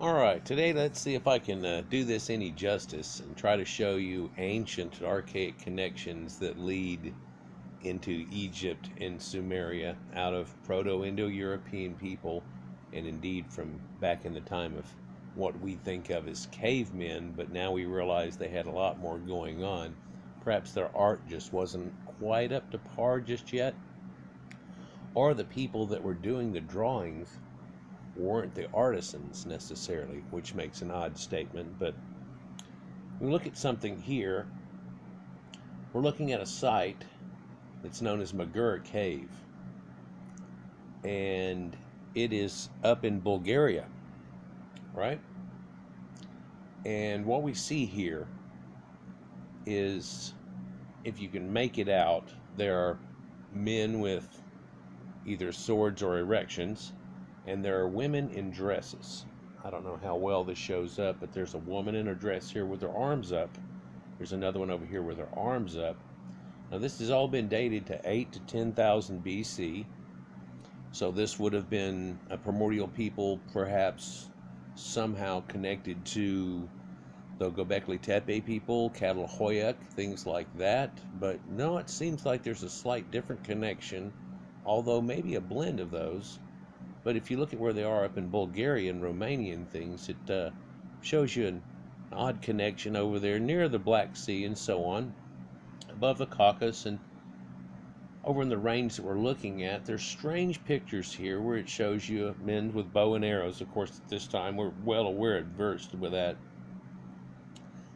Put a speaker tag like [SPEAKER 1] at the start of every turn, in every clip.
[SPEAKER 1] Alright, today let's see if I can do this any justice and try to show you ancient archaic connections that lead into Egypt and Sumeria out of Proto-Indo-European people, and indeed from back in the time of what we think of as cavemen, but now we realize they had a lot more going on. Perhaps their art just wasn't quite up to par just yet, or the people that were doing the drawings weren't the artisans necessarily, which makes an odd statement. But we look at something here. We're looking at a site that's known as Magura Cave, and it is up in Bulgaria, right? And what we see here is, if you can make it out, there are men with either swords or erections, and there are women in dresses. I don't know how well this shows up, but there's a woman in a dress here with her arms up. There's another one over here with her arms up. Now this has all been dated to 8 to 10,000 BC. So this would have been a primordial people, perhaps somehow connected to the Göbekli Tepe people, Catalhoyuk, things like that. But no, it seems like there's a slight different connection, although maybe a blend of those. But if you look at where they are up in Bulgaria and Romania and things, it shows you an odd connection over there near the Black Sea and so on, above the Caucasus. And over in the range that we're looking at, there's strange pictures here where it shows you men with bow and arrows. Of course, at this time, we're well aware and versed with that.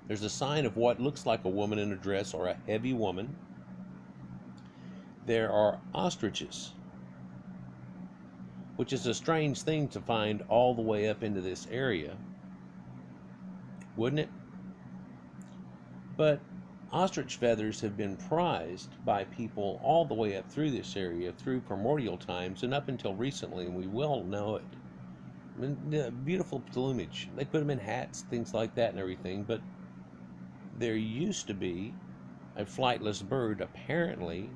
[SPEAKER 1] There's a sign of what looks like a woman in a dress or a heavy woman. There are ostriches, which is a strange thing to find all the way up into this area, wouldn't it? But ostrich feathers have been prized by people all the way up through this area, through primordial times and up until recently, and we well know it. I mean, beautiful plumage. They put them in hats, things like that and everything, but there used to be a flightless bird, apparently,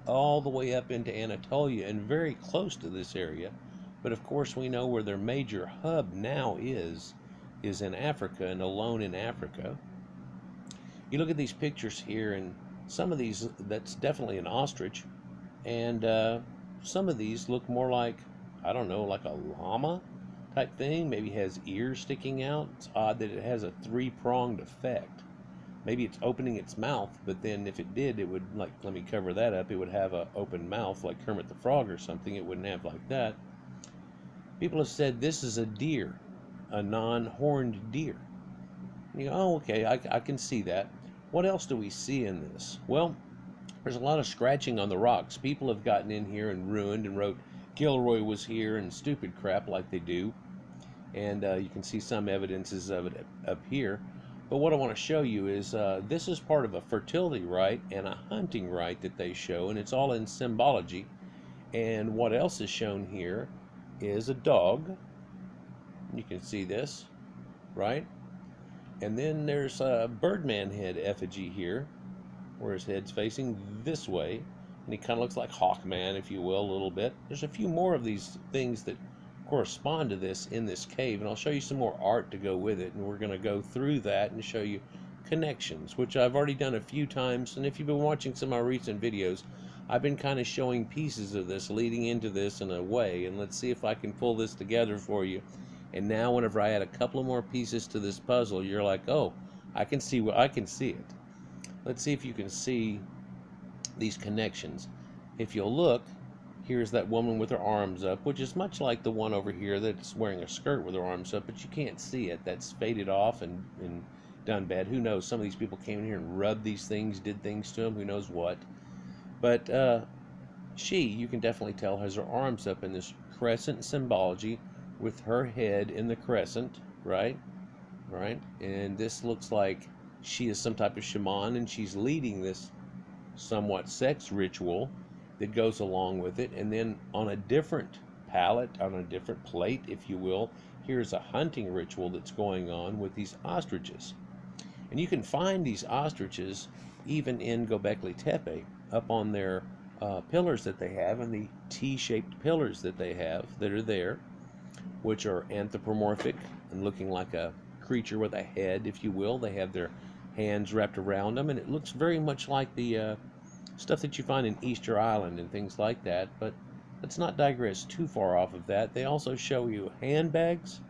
[SPEAKER 1] all the way up into Anatolia and very close to this area. But of course we know where their major hub now is in Africa, and alone in Africa. You look at these pictures here, and some of these, that's definitely an ostrich, and some of these look more like, I don't know, like a llama type thing. Maybe has ears sticking out. It's odd that it has a three-pronged effect. Maybe it's opening its mouth, but then if it did, it would, like, let me cover that up, it would have an open mouth like Kermit the Frog or something. It wouldn't have like that. People have said this is a deer, a non-horned deer. You go, oh, okay, I can see that. What else do we see in this? Well, there's a lot of scratching on the rocks. People have gotten in here and ruined and wrote Gilroy was here and stupid crap like they do. And you can see some evidences of it up here. But what I want to show you is this is part of a fertility rite and a hunting rite that they show, and it's all in symbology. And what else is shown here is a dog. You can see this, right? And then there's a Birdman head effigy here, where his head's facing this way, and he kind of looks like Hawkman, if you will, a little bit. There's a few more of these things that correspond to this in this cave, and I'll show you some more art to go with it, and we're going to go through that and show you connections, which I've already done a few times. And if you've been watching some of my recent videos, I've been kind of showing pieces of this leading into this in a way, and let's see if I can pull this together for you. And now whenever I add a couple of more pieces to this puzzle, you're like, oh, I can see it. Let's see if you can see these connections. If you'll look, here's that woman with her arms up, which is much like the one over here that's wearing a skirt with her arms up, but you can't see it. That's faded off and done bad. Who knows? Some of these people came in here and rubbed these things, did things to them, who knows what. But you can definitely tell, has her arms up in this crescent symbology with her head in the crescent, right? And this looks like she is some type of shaman, and she's leading this somewhat sex ritual that goes along with it. And then on a different palette, on a different plate, if you will, here's a hunting ritual that's going on with these ostriches. And you can find these ostriches even in Göbekli Tepe, up on their pillars that they have, and the T-shaped pillars that they have that are there. which are anthropomorphic and looking like a creature with a head, if you will. They have their hands wrapped around them, and it looks very much like the stuff that you find in Easter Island and things like that. But let's not digress too far off of that. They also show you handbags,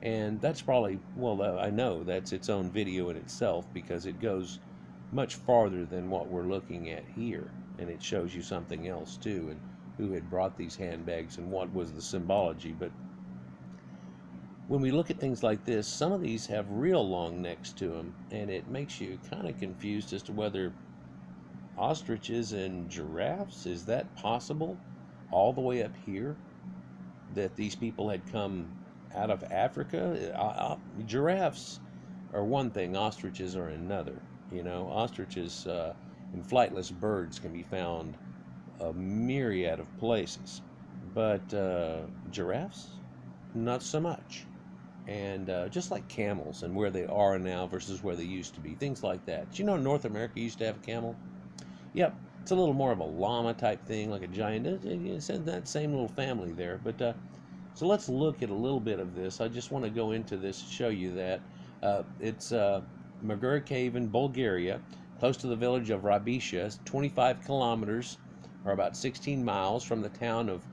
[SPEAKER 1] and that's probably, well, I know that's its own video in itself because it goes much farther than what we're looking at here, and it shows you something else too, and who had brought these handbags and what was the symbology. But when we look at things like this, some of these have real long necks to them, and it makes you kind of confused as to whether ostriches and giraffes, is that possible all the way up here, that these people had come out of Africa? Giraffes are one thing, ostriches are another. You know, ostriches and flightless birds can be found a myriad of places, but giraffes, not so much. And just like camels and where they are now versus where they used to be, things like that. Do you know North America used to have a camel? Yep, it's a little more of a llama type thing, like a giant. It's in that same little family there. But so let's look at a little bit of this. I just want to go into this to show you that it's Magura Cave in Bulgaria, close to the village of Rabisha, 25 kilometers, or about 16 miles from the town of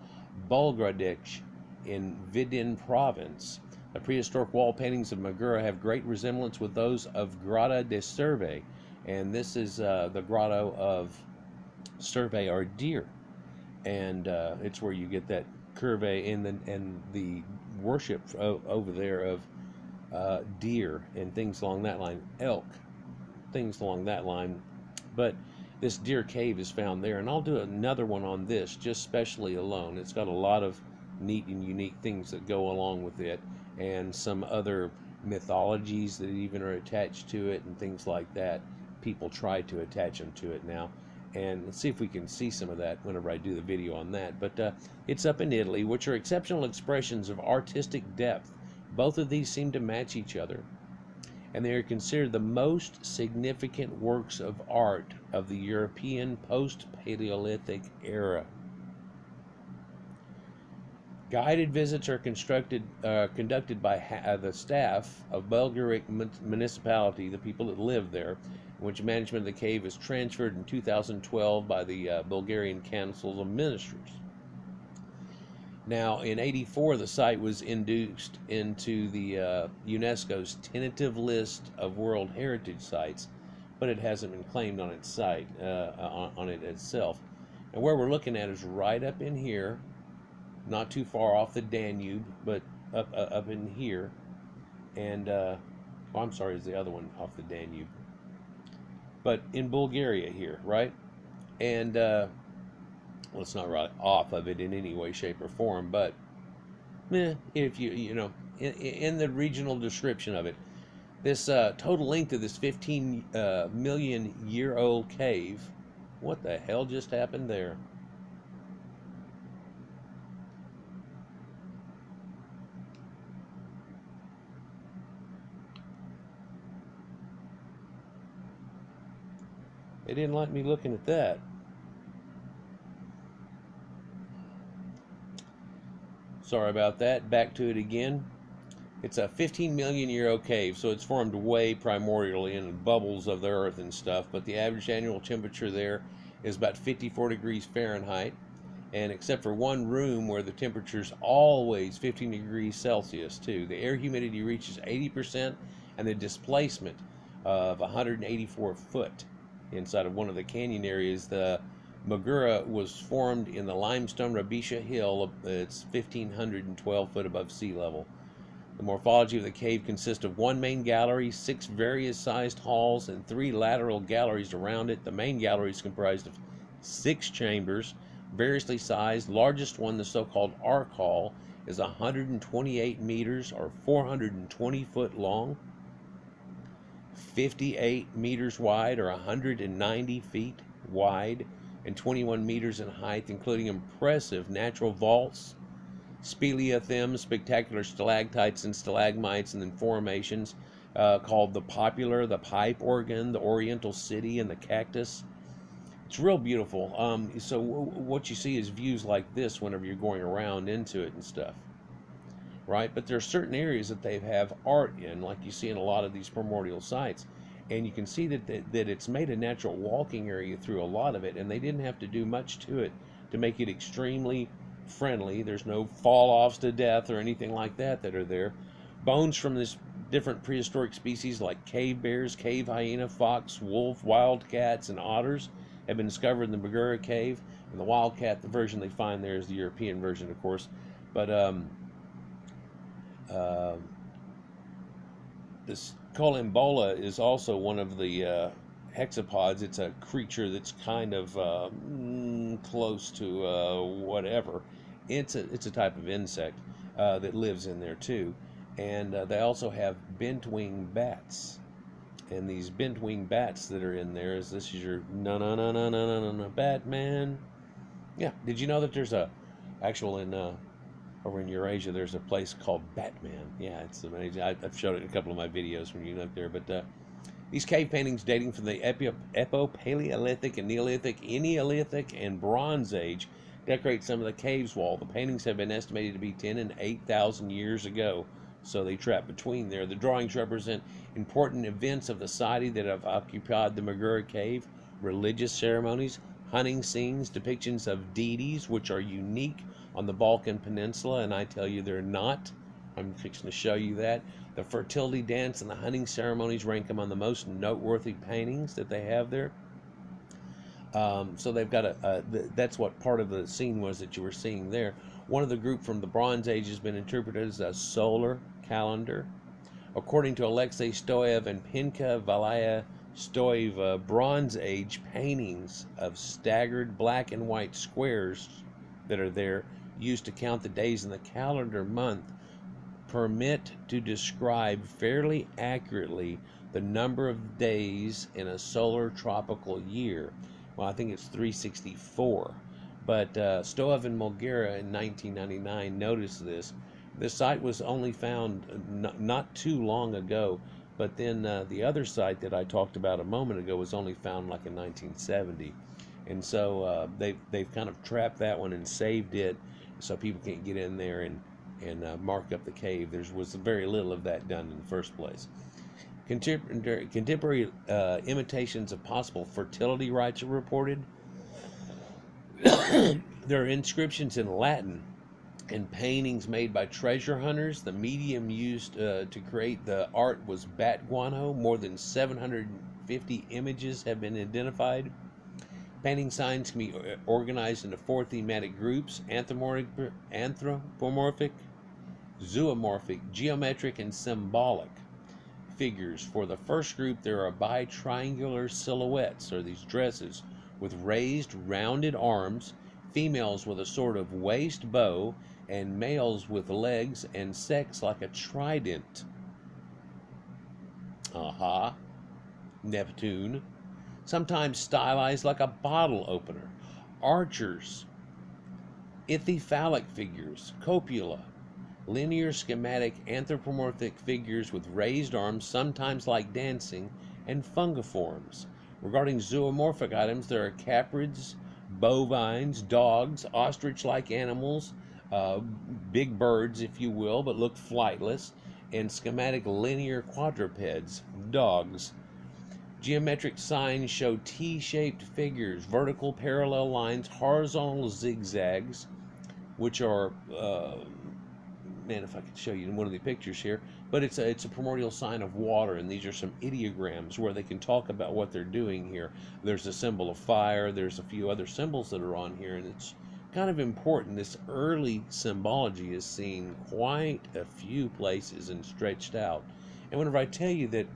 [SPEAKER 1] Bulgradich in Vidin province. The prehistoric wall paintings of Magura have great resemblance with those of Grotta de Cerve, and this is the grotto of Cerve, or deer, and it's where you get that curve and the worship over there of deer and things along that line, elk, things along that line. But this deer cave is found there, and I'll do another one on this just specially alone. It's got a lot of neat and unique things that go along with it, and some other mythologies that even are attached to it and things like that. People try to attach them to it now, and let's see if we can see some of that whenever I do the video on that. But it's up in Italy, which are exceptional expressions of artistic depth. Both of these seem to match each other, and they are considered the most significant works of art of the European post-Paleolithic era. Guided visits are conducted by the staff of Bulgaric municipality, the people that live there, which management of the cave was transferred in 2012 by the Bulgarian Council of Ministers. Now, in '84, the site was induced into the UNESCO's tentative list of World Heritage Sites, but it hasn't been claimed on its site, on it itself. And where we're looking at is right up in here, not too far off the Danube, but up in here, and I'm sorry, is the other one off the Danube, but in Bulgaria here, right? And well, it's not right off of it in any way, shape, or form, but if you know, in the regional description of it, this total length of this 15 million year old cave, what the hell just happened there? They didn't like me looking at that. Sorry about that. Back to it again. It's a 15 million year old cave, so it's formed way primordially in the bubbles of the earth and stuff, but the average annual temperature there is about 54 degrees Fahrenheit, and except for one room where the temperature's always 15 degrees Celsius too, the air humidity reaches 80% and the displacement of 184 foot. Inside of one of the canyon areas, the Magura was formed in the limestone Rabisha Hill. It's 1,512 foot above sea level. The morphology of the cave consists of one main gallery, 6 various sized halls, and 3 lateral galleries around it. The main gallery is comprised of 6 chambers, variously sized. Largest one, the so-called Ark Hall, is 128 meters or 420 foot long, 58 meters wide or 190 feet wide, and 21 meters in height, including impressive natural vaults, speleothems, spectacular stalactites and stalagmites, and then formations called the Popular, the Pipe Organ, the Oriental City, and the Cactus. It's real beautiful. So what you see is views like this whenever you're going around into it and stuff. right? But there are certain areas that they have art in, like you see in a lot of these primordial sites. And you can see that it's made a natural walking area through a lot of it, and they didn't have to do much to it to make it extremely friendly. There's no fall-offs to death or anything like that are there. Bones from this different prehistoric species like cave bears, cave hyena, fox, wolf, wildcats, and otters have been discovered in the Magura cave. And the wildcat, the version they find there is the European version, of course. But uh, this Collembola is also one of the hexapods. It's a creature that's kind of close to whatever. It's a type of insect that lives in there too, and they also have bent wing bats. And these bent wing bats that are in there, is this is your no Batman? Yeah. Did you know that there's a actual in over in Eurasia, there's a place called Batman. Yeah, it's amazing. I've showed it in a couple of my videos when you look there. But these cave paintings dating from the Epo-Paleolithic and Neolithic, and Bronze Age decorate some of the caves wall. The paintings have been estimated to be 10 and 8,000 years ago, so they trap between there. The drawings represent important events of the society that have occupied the Magura cave, religious ceremonies, hunting scenes, depictions of deities, which are unique on the Balkan Peninsula, and I tell you they're not. I'm fixing to show you that. The fertility dance and the hunting ceremonies rank among the most noteworthy paintings that they have there. So they've got that's what part of the scene was that you were seeing there. One of the group from the Bronze Age has been interpreted as a solar calendar. According to Alexei Stoyev and Pinka Valaya Stoeva, Bronze Age paintings of staggered black and white squares that are there, used to count the days in the calendar month, permit to describe fairly accurately the number of days in a solar tropical year. Well, I think it's 364. But Stoev and Magura in 1999 noticed this. The site was only found not too long ago, but then the other site that I talked about a moment ago was only found like in 1970. And so they've kind of trapped that one and saved it so people can't get in there and mark up the cave. There was very little of that done in the first place. Contemporary imitations of possible fertility rites are reported. There are inscriptions in Latin and paintings made by treasure hunters. The medium used to create the art was bat guano. More than 750 images have been identified. Painting signs can be organized into 4 thematic groups: anthropomorphic, zoomorphic, geometric, and symbolic figures. For the first group, there are bi-triangular silhouettes, or these dresses, with raised, rounded arms, females with a sort of waist bow, and males with legs and sex like a trident. Aha. Neptune. Sometimes stylized like a bottle opener. Archers. Ithyphallic figures. Copula. Linear schematic anthropomorphic figures with raised arms, sometimes like dancing, and fungiforms. Regarding zoomorphic items, there are caprids, bovines, dogs, ostrich-like animals, big birds, if you will, but look flightless, and schematic linear quadrupeds, dogs. Geometric signs show T-shaped figures, vertical parallel lines, horizontal zigzags, which are, man, if I could show you in one of the pictures here, but it's a primordial sign of water, and these are some ideograms where they can talk about what they're doing here. There's a symbol of fire, there's a few other symbols that are on here, and it's kind of important. This early symbology is seen quite a few places and stretched out. And whenever I tell you that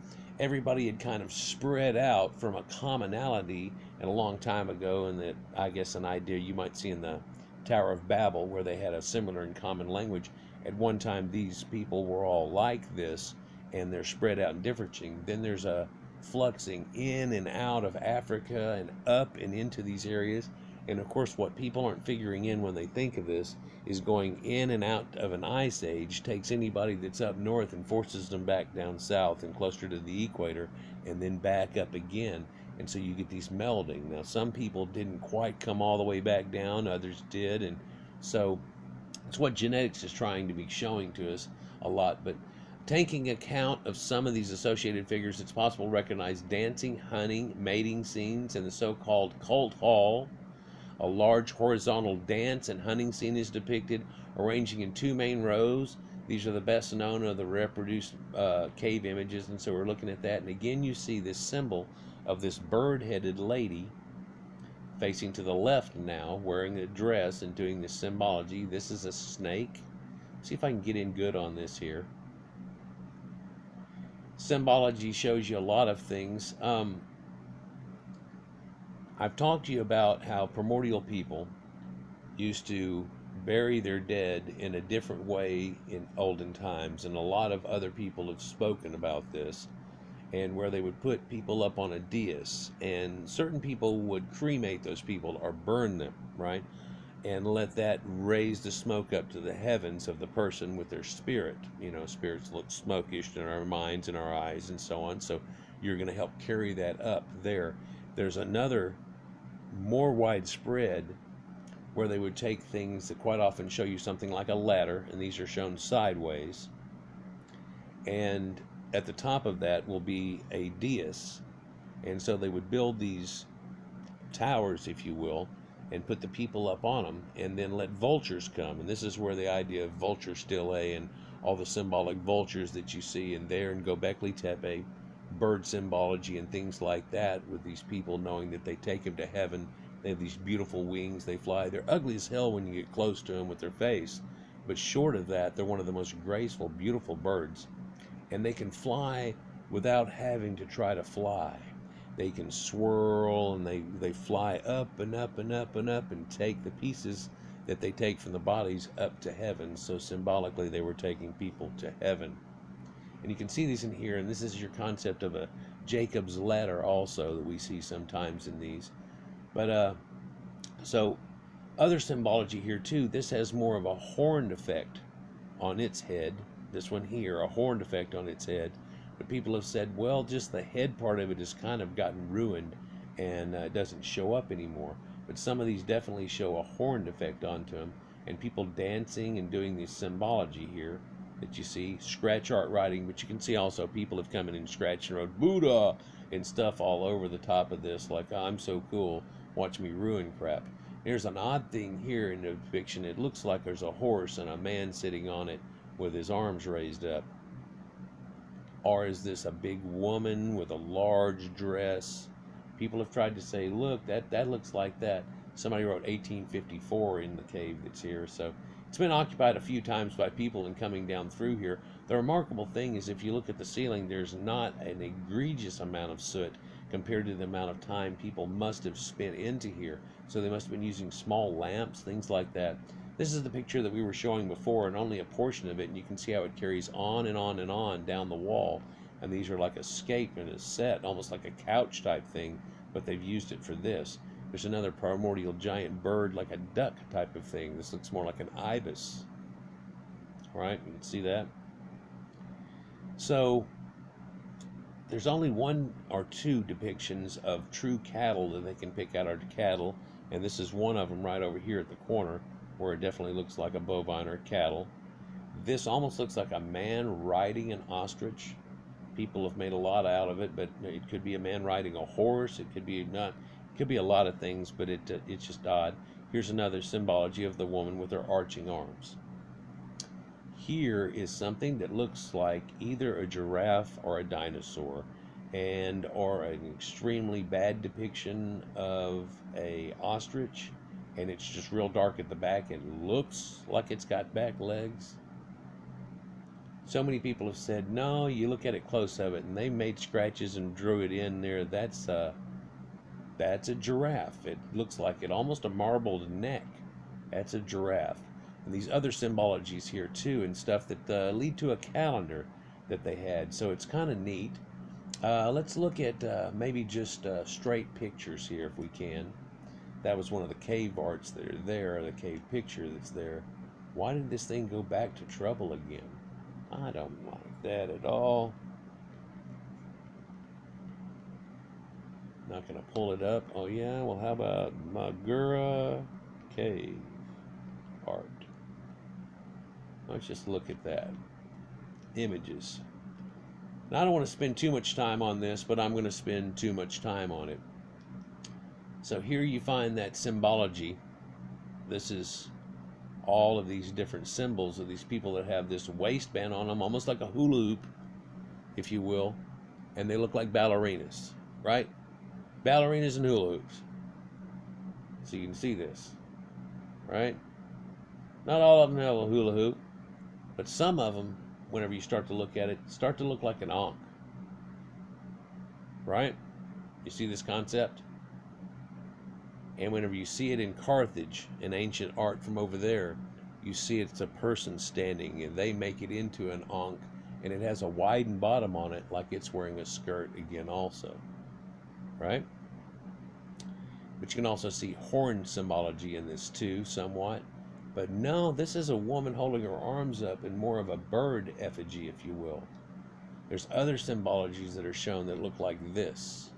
[SPEAKER 1] everybody had kind of spread out from a commonality and a long time ago, and that I guess an idea you might see in the Tower of Babel, where they had a similar and common language. At one time, these people were all like this, and they're spread out and differing. Then there's a fluxing in and out of Africa and up and into these areas. And of course, what people aren't figuring in when they think of this is going in and out of an ice age takes anybody that's up north and forces them back down south and closer to the equator, and then back up again. And so you get these melding. Now, some people didn't quite come all the way back down, others did. And so It's what genetics is trying to be showing to us a lot. But taking account of some of these associated figures, it's possible to recognize dancing, hunting, mating scenes in the so-called cult hall. A large horizontal dance and hunting scene is depicted, arranging in two main rows. These are the best known of the reproduced cave images, and so we're looking at that. And again, you see this symbol of this bird-headed lady facing to the left now, wearing a dress and doing this symbology. This is a snake. See if I can get in good on this here. Symbology shows you a lot of things. I've talked to you about how primordial people used to bury their dead in a different way in olden times, and a lot of other people have spoken about this, and where they would put people up on a dais, and certain people would cremate those people or burn them, right, and let that raise the smoke up to the heavens of the person with their spirit. You know, spirits look smokish in our minds and our eyes and so on, so you're going to help carry that up there. There's another more widespread where they would take things that quite often show you something like a ladder, and these are shown sideways, and at the top of that will be a dais, and so they would build these towers, if you will, and put the people up on them, and then let vultures come. And this is where the idea of vulture stele and all the symbolic vultures that you see in there in Göbekli Tepe, bird symbology and things like that, with these people knowing that they take them to heaven. They have these beautiful wings, they fly. They're ugly as hell when you get close to them with their face, but short of that, they're one of the most graceful, beautiful birds. And they can fly without having to try to fly. They can swirl, and they fly up and up and up and up and take the pieces that they take from the bodies up to heaven. So symbolically, they were taking people to heaven. And you can see these in here, and this is your concept of a Jacob's ladder also that we see sometimes in these. But so other symbology here too. This has more of a horned effect on its head. This one here, a horned effect on its head. But people have said, well, just the head part of it has kind of gotten ruined and it doesn't show up anymore. But some of these definitely show a horned effect onto them, and people dancing and doing this symbology here that you see, scratch art writing. But you can see also people have come in and scratched and wrote Buddha and stuff all over the top of this, like, oh, I'm so cool, watch me ruin crap. There's an odd thing here in the depiction. It looks like there's a horse and a man sitting on it with his arms raised up. Or is this a big woman with a large dress? People have tried to say, look, that looks like that. Somebody wrote 1854 in the cave that's here. So it's been occupied a few times by people and coming down through here. The remarkable thing is, if you look at the ceiling, there's not an egregious amount of soot compared to the amount of time people must have spent into here. So they must have been using small lamps, things like that. This is the picture that we were showing before, and only a portion of it, and you can see how it carries on and on and on down the wall. And these are like a scape and a set, almost like a couch type thing, but they've used it for this. There's another primordial giant bird, like a duck type of thing. This looks more like an ibis. Right? You can see that. So there's only one or two depictions of true cattle that they can pick out are cattle, and this is one of them right over here at the corner, where it definitely looks like a bovine or cattle. This almost looks like a man riding an ostrich. People have made a lot out of it, but it could be a man riding a horse. It could be not. It could be a lot of things, but it's just odd. Here's another symbology of the woman with her arching arms. Here is something that looks like either a giraffe or a dinosaur, and or an extremely bad depiction of a ostrich, and it's just real dark at the back. It looks like it's got back legs. So many people have said, no, you look at it close of it, and they made scratches and drew it in there. That's a giraffe. It looks like it, almost a marbled neck. That's a giraffe. And these other symbologies here too, and stuff that lead to a calendar that they had. So it's kind of neat. Let's look at maybe just straight pictures here if we can. That was one of the cave arts that are there, the cave picture that's there. Why did this thing go back to trouble again? I don't like that at all. Not going to pull it up. Oh yeah, well how about Magura cave art? Let's just look at that. Images. Now, I don't want to spend too much time on this, but I'm going to spend too much time on it. So here you find that symbology. This is all of these different symbols of these people that have this waistband on them, almost like a hula hoop, if you will, and they look like ballerinas, right? Ballerinas and hula hoops. So you can see this, right? Not all of them have a hula hoop, but some of them, whenever you start to look at it, start to look like an ankh, right? You see this concept? And whenever you see it in Carthage, in ancient art from over there, you see it's a person standing, and they make it into an ankh, and it has a widened bottom on it like it's wearing a skirt again also, right? But you can also see horn symbology in this too, somewhat. But no, this is a woman holding her arms up in more of a bird effigy, if you will. There's other symbologies that are shown that look like this,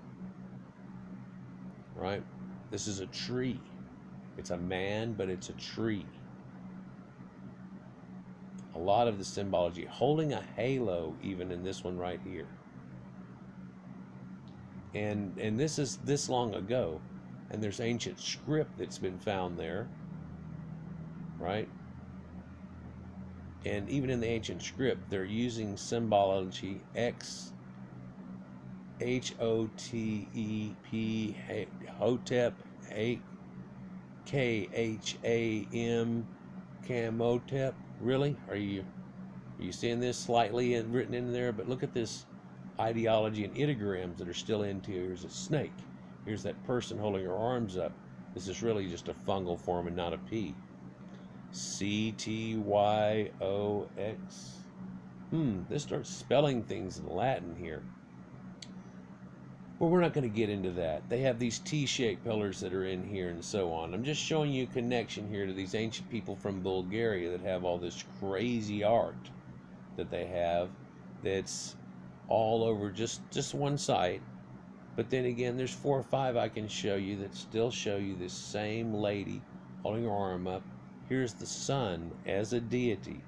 [SPEAKER 1] right? This is a tree. It's a man, but it's a tree. A lot of the symbology, holding a halo even in this one right here. And this is this long ago. And there's ancient script that's been found there, right? And even in the ancient script, they're using symbology X, H-O-T-E-P, Hotep, K-H-A-M, Camotep. Really? Are you seeing this slightly written in there? But look at this ideology and ideograms that are still into here. Here's a snake. Here's that person holding her arms up. This is really just a fungal form and not a P. C-T-Y-O-X. This starts spelling things in Latin here. Well, we're not going to get into that. They have these T-shaped pillars that are in here and so on. I'm just showing you a connection here to these ancient people from Bulgaria that have all this crazy art that they have that's all over just one site. But then again, there's 4 or 5 I can show you that still show you this same lady holding her arm up. Here's the sun as a deity.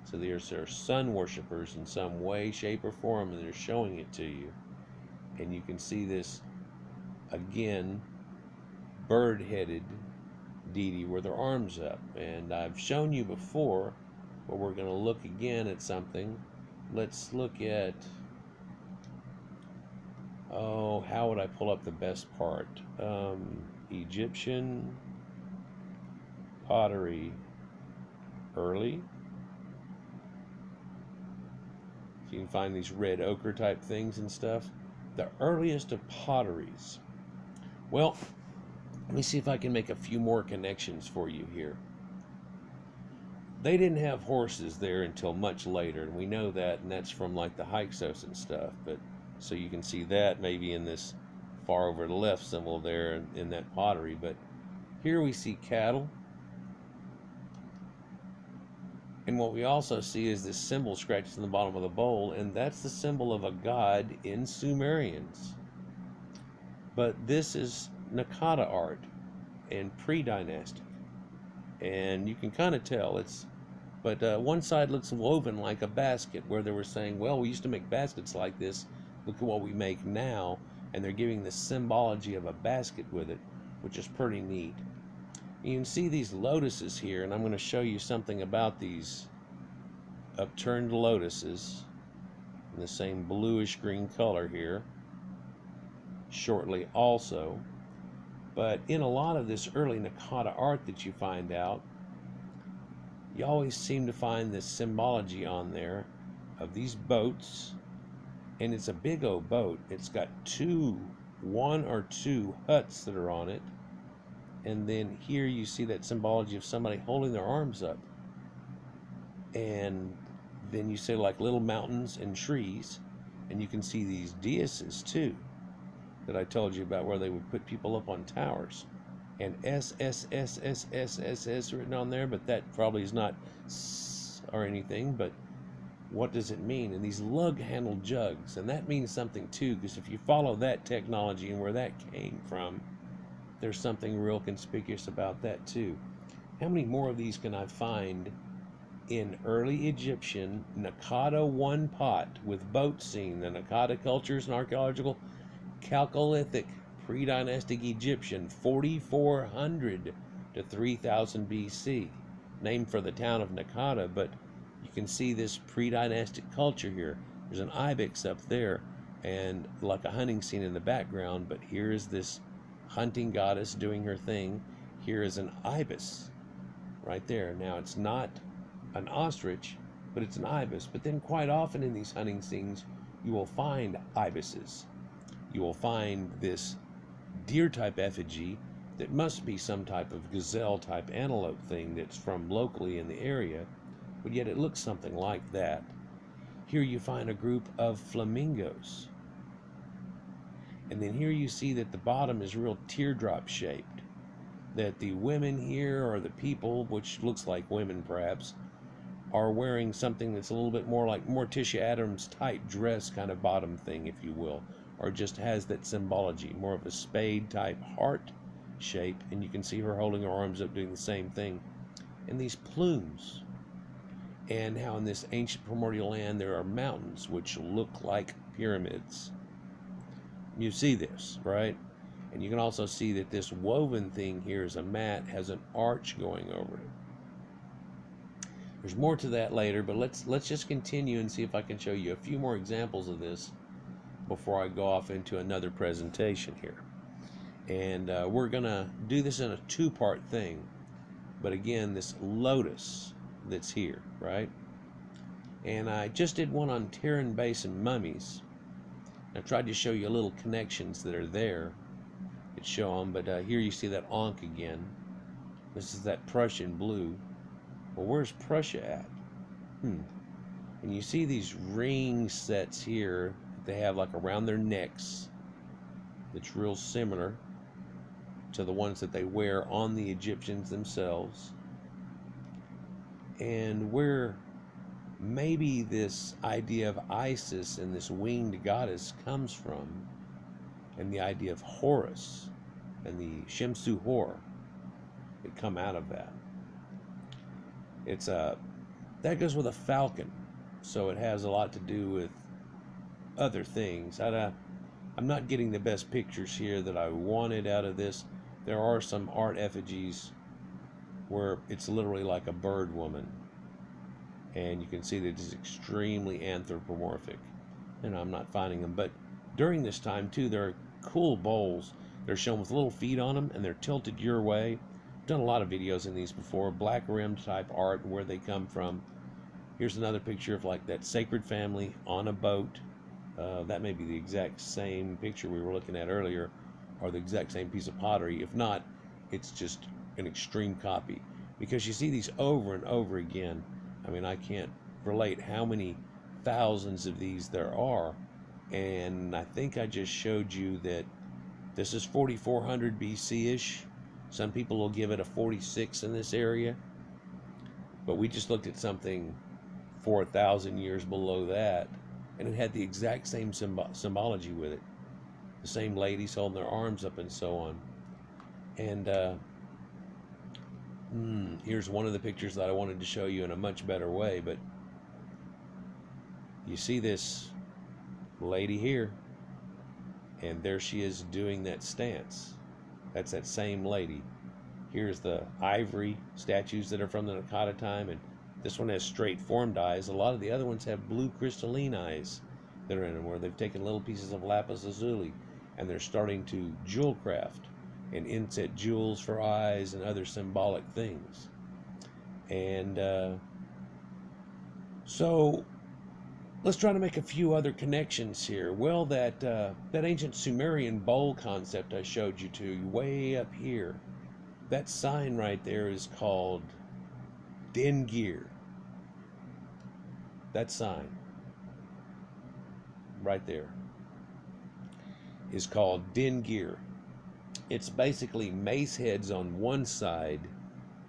[SPEAKER 1] So there's their sun worshippers in some way, shape, or form, and they're showing it to you. And you can see this, again, bird-headed deity with their arms up. And I've shown you before, but we're going to look again at something. Let's look at... Oh, how would I pull up the best part? Egyptian pottery early. So you can find these red ochre type things and stuff. The earliest of potteries. Well, let me see if I can make a few more connections for you here. They didn't have horses there until much later, and we know that, and that's from like the Hyksos and stuff. But so you can see that maybe in this far over the left symbol there in that pottery. But here we see cattle. And what we also see is this symbol scratched in the bottom of the bowl, and that's the symbol of a god in Sumerians. But this is Nakata art and pre-dynastic. And you can kind of tell it's, but one side looks woven like a basket, where they were saying, well, we used to make baskets like this. Look at what we make now. And they're giving the symbology of a basket with it, which is pretty neat. You can see these lotuses here, and I'm going to show you something about these upturned lotuses in the same bluish green color here shortly also. But in a lot of this early Nakata art that you find out, you always seem to find this symbology on there of these boats, and it's a big old boat. It's got one or two huts that are on it, and then here you see that symbology of somebody holding their arms up, and then you say like little mountains and trees, and you can see these daises too that I told you about, where they would put people up on towers, and SSSSSSS written on there, but that probably is not S or anything. But what does it mean? And these lug-handled jugs, and that means something too, because if you follow that technology and where that came from, there's something real conspicuous about that too. How many more of these can I find in early Egyptian Nakada 1 pot with boat scene. The Nakada culture is an archaeological Chalcolithic pre-dynastic Egyptian 4400 to 3000 BC, named for the town of Nakada, but you can see this pre-dynastic culture here. There's an ibex up there and like a hunting scene in the background, but here is this hunting goddess doing her thing. Here is an ibis right there. Now it's not an ostrich, but it's an ibis. But then quite often in these hunting scenes, you will find ibises. You will find this deer type effigy that must be some type of gazelle type antelope thing that's from locally in the area, but yet it looks something like that. Here you find a group of flamingos. And then here you see that the bottom is real teardrop shaped. That the women here, or the people, which looks like women perhaps, are wearing something that's a little bit more like Morticia Adams type dress kind of bottom thing, if you will, or just has that symbology, more of a spade type heart shape, and you can see her holding her arms up doing the same thing. And these plumes, and how in this ancient primordial land there are mountains which look like pyramids. You see this, right? And you can also see that this woven thing here is a mat, has an arch going over it. There's more to that later, but let's just continue and see if I can show you a few more examples of this before I go off into another presentation here. And we're gonna do this in a two-part thing, but again, this lotus that's here, right? And I just did one on Tarim Basin mummies. I tried to show you little connections that are there that show them, but here you see that Ankh again. This is that Prussian blue. Well, where's Prussia at? And you see these ring sets here that they have like around their necks that's real similar to the ones that they wear on the Egyptians themselves. And where maybe this idea of Isis and this winged goddess comes from, and the idea of Horus and the Shemsu Hor that come out of that. It's that goes with a falcon, so it has a lot to do with other things. I'm not getting the best pictures here that I wanted out of this. There are some art effigies where it's literally like a bird woman, and you can see that it's extremely anthropomorphic, and I'm not finding them. But during this time too, there are cool bowls. They're shown with little feet on them, and they're tilted your way. I've done a lot of videos in these before, black rimmed type art and where they come from. Here's another picture of like that sacred family on a boat. That may be the exact same picture we were looking at earlier, or the exact same piece of pottery. If not, it's just an extreme copy, because you see these over and over again. I mean, I can't relate how many thousands of these there are, and I think I just showed you that this is 4400 BC-ish. Some people will give it a 46 in this area, but we just looked at something 4,000 years below that, and it had the exact same symbology with it. The same ladies holding their arms up and so on. And here's one of the pictures that I wanted to show you in a much better way, but you see this lady here, and there she is doing that stance. That's that same lady. Here's the ivory statues that are from the Nakada time, and this one has straight formed eyes. A lot of the other ones have blue crystalline eyes that are in them, where they've taken little pieces of lapis lazuli and they're starting to jewel craft and inset jewels for eyes and other symbolic things. And so let's try to make a few other connections here. Well, that ancient Sumerian bowl concept I showed you to way up here, that sign right there is called Dengir. That sign right there is called Dengir. It's basically mace heads on one side,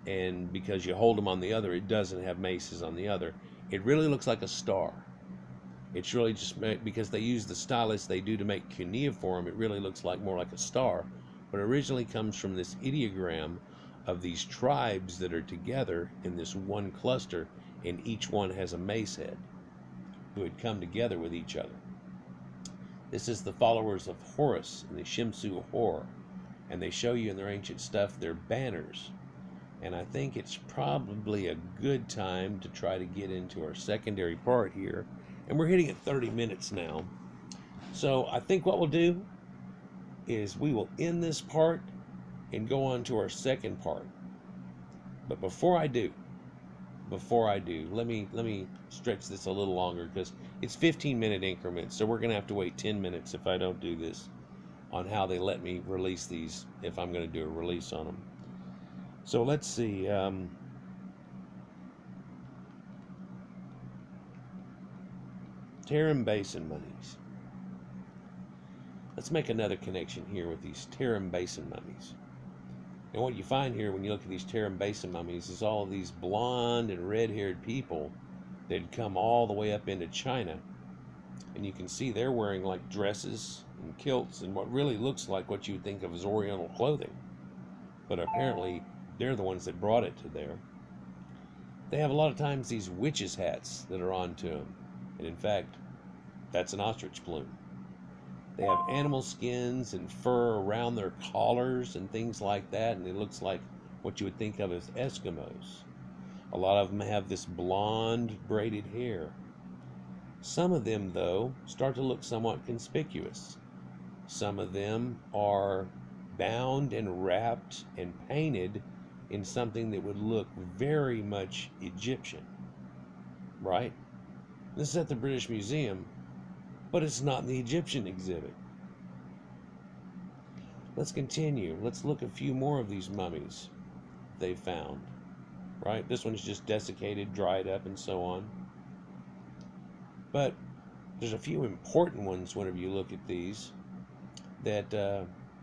[SPEAKER 1] and because you hold them on the other, it doesn't have maces on the other. It really looks like a star. It's really just because they use the stylus they do to make cuneiform, it really looks like more like a star. But it originally comes from this ideogram of these tribes that are together in this one cluster, and each one has a mace head who had come together with each other. This is the followers of Horus and the Shimsu Hor, and they show you in their ancient stuff their banners. And I think it's probably a good time to try to get into our secondary part here. And we're hitting at 30 minutes now. So I think what we'll do is we will end this part and go on to our second part. But before I do, let me stretch this a little longer, because it's 15-minute increments, so we're gonna have to wait 10 minutes if I don't do this, on how they let me release these, if I'm gonna do a release on them. So let's see. Tarim Basin mummies. Let's make another connection here with these Tarim Basin mummies. And what you find here when you look at these Tarim Basin mummies is all of these blonde and red-haired people that had come all the way up into China. And you can see they're wearing like dresses and kilts and what really looks like what you would think of as Oriental clothing. But apparently they're the ones that brought it to there. They have a lot of times these witches' hats that are on to them. And in fact, that's an ostrich plume. They have animal skins and fur around their collars and things like that, and it looks like what you would think of as Eskimos. A lot of them have this blonde braided hair. Some of them, though, start to look somewhat conspicuous. Some of them are bound and wrapped and painted in something that would look very much Egyptian, right? This is at the British Museum, but it's not in the Egyptian exhibit. Let's continue. Let's look at a few more of these mummies they found, right? This one's just desiccated, dried up, and so on. But there's a few important ones whenever you look at these that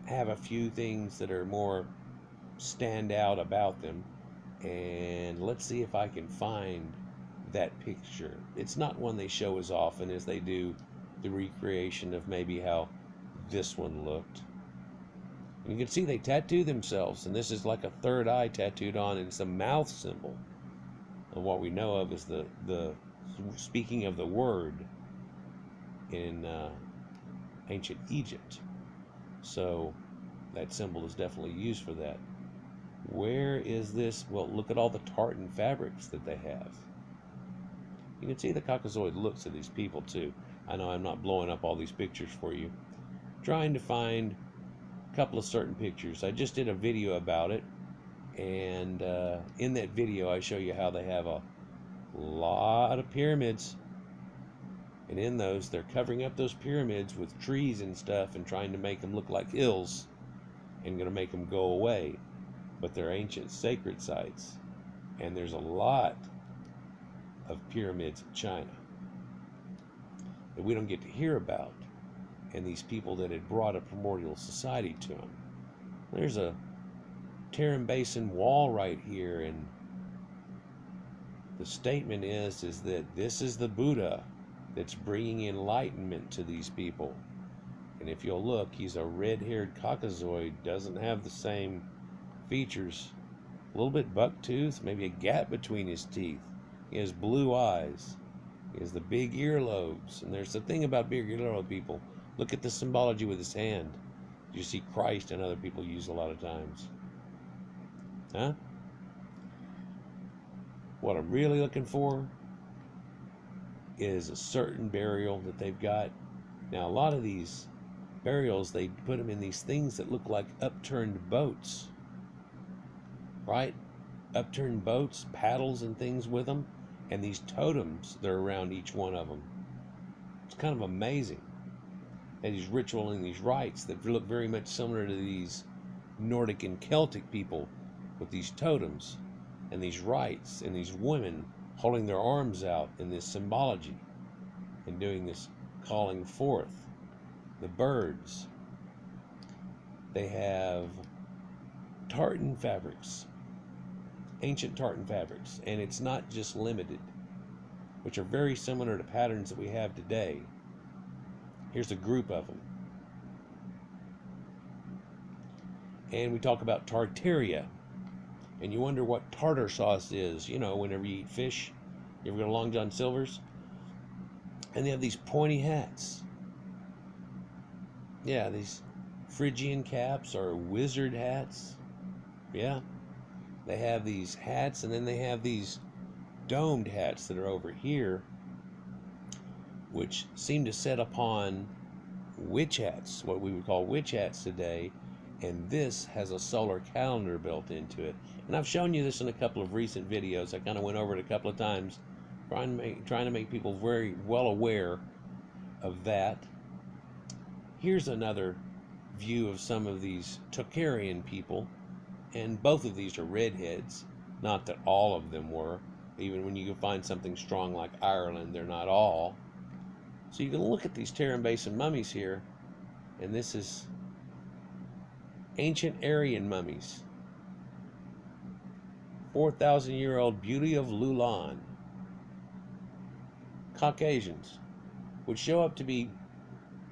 [SPEAKER 1] have a few things that are more stand out about them. And let's see if I can find that picture. It's not one they show as often as they do the recreation of maybe how this one looked. And you can see they tattoo themselves, and this is like a third eye tattooed on, and it's a mouth symbol of what we know of as the speaking of the word in ancient Egypt. So that symbol is definitely used for that. Where is this? Well, look at all the tartan fabrics that they have. You can see the Caucasoid looks of these people too. I know I'm not blowing up all these pictures for you. Trying to find a couple of certain pictures. I just did a video about it, and in that video I show you how they have a lot of pyramids, and in those they're covering up those pyramids with trees and stuff and trying to make them look like hills and going to make them go away, but they're ancient sacred sites, and there's a lot of pyramids in China that we don't get to hear about, and these people that had brought a primordial society to them. There's a Tarim Basin wall right here, and the statement is that this is the Buddha that's bringing enlightenment to these people. And if you'll look, he's a red-haired Caucasoid, doesn't have the same features, a little bit buck-toothed, maybe a gap between his teeth. He has blue eyes. He has the big earlobes. And there's the thing about big earlobe people. Look at the symbology with his hand. You see Christ and other people use a lot of times. Huh? What I'm really looking for is a certain burial that they've got. Now, a lot of these burials, they put them in these things that look like upturned boats. Right? Upturned boats, paddles and things with them, and these totems that are around each one of them. It's kind of amazing. And these ritual and these rites that look very much similar to these Nordic and Celtic people with these totems and these rites and these women holding their arms out in this symbology and doing this calling forth. The birds. They have tartan fabrics. Ancient tartan fabrics, and it's not just limited, which are very similar to patterns that we have today. Here's a group of them. And we talk about tartaria, and you wonder what tartar sauce is. You know, whenever you eat fish You ever go to Long John Silver's? And they have these pointy hats. Yeah, these Phrygian caps or wizard hats. Yeah, they have these hats, and then they have these domed hats that are over here, which seem to set upon witch hats, what we would call witch hats today. And this has a solar calendar built into it. And I've shown you this in a couple of recent videos. I kind of went over it a couple of times, trying to make people very well aware of that. Here's another view of some of these Tocharian people, and both of these are redheads. Not that all of them were. Even when you can find something strong like Ireland, they're not all. So you can look at these Tarim Basin mummies here, and this is ancient Aryan mummies. 4,000-year-old beauty of Lulan. Caucasians would show up to be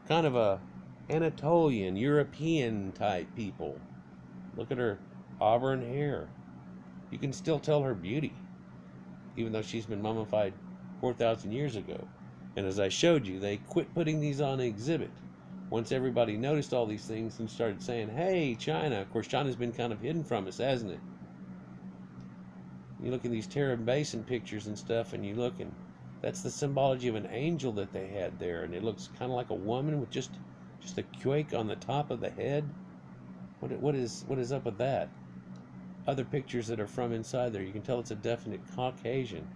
[SPEAKER 1] kind of a Anatolian, European type people. Look at her auburn hair. You can still tell her beauty, even though she's been mummified 4,000 years ago. And as I showed you, they quit putting these on exhibit once everybody noticed all these things and started saying, hey, China. Of course, China's been kind of hidden from us, hasn't it? You look at these Tarim Basin pictures and stuff, and you look, and that's the symbology of an angel that they had there, and it looks kind of like a woman with just a quake on the top of the head. What is up with that? Other pictures that are from inside there, you can tell it's a definite Caucasian.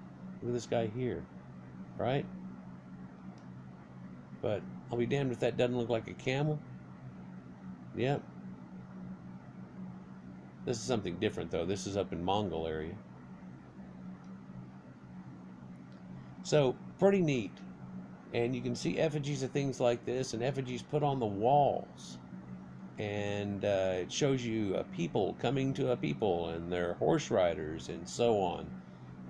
[SPEAKER 1] Look at this guy here, right? But I'll be damned if that doesn't look like a camel. Yep. This is something different, though. This is up in Mongol area. So, pretty neat. And you can see effigies of things like this, and effigies put on the walls. And it shows you a people coming to a people, and their horse riders, and so on.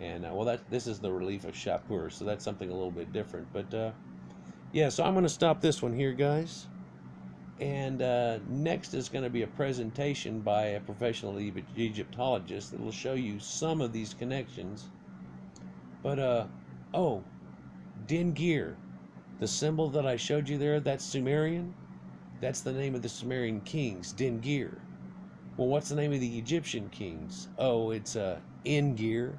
[SPEAKER 1] And, well, this is the relief of Shapur, so that's something a little bit different. But, yeah, so I'm going to stop this one here, guys. And next is going to be a presentation by a professional Egyptologist that will show you some of these connections. But, oh, Dingir, the symbol that I showed you there, that's Sumerian. That's the name of the Sumerian kings, Dingir. Well, what's the name of the Egyptian kings? Oh, it's Ingir.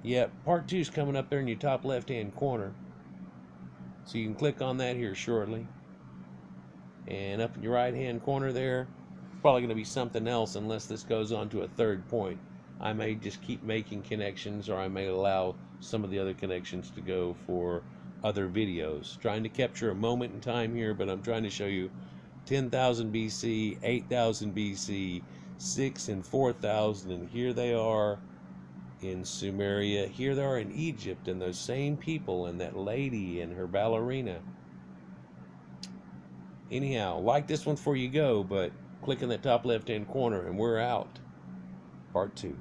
[SPEAKER 1] Yep, part 2 is coming up there in your top left-hand corner. So you can click on that here shortly. And up in your right-hand corner there, probably going to be something else unless this goes on to a third point. I may just keep making connections, or I may allow some of the other connections to go for other videos. Trying to capture a moment in time here, but I'm trying to show you 10,000 BC, 8,000 BC, 6 and 4,000, and here they are in Sumeria. Here they are in Egypt, and those same people, and that lady and her ballerina. Anyhow, like this one before you go, but click in that top left-hand corner, and we're out. Part 2.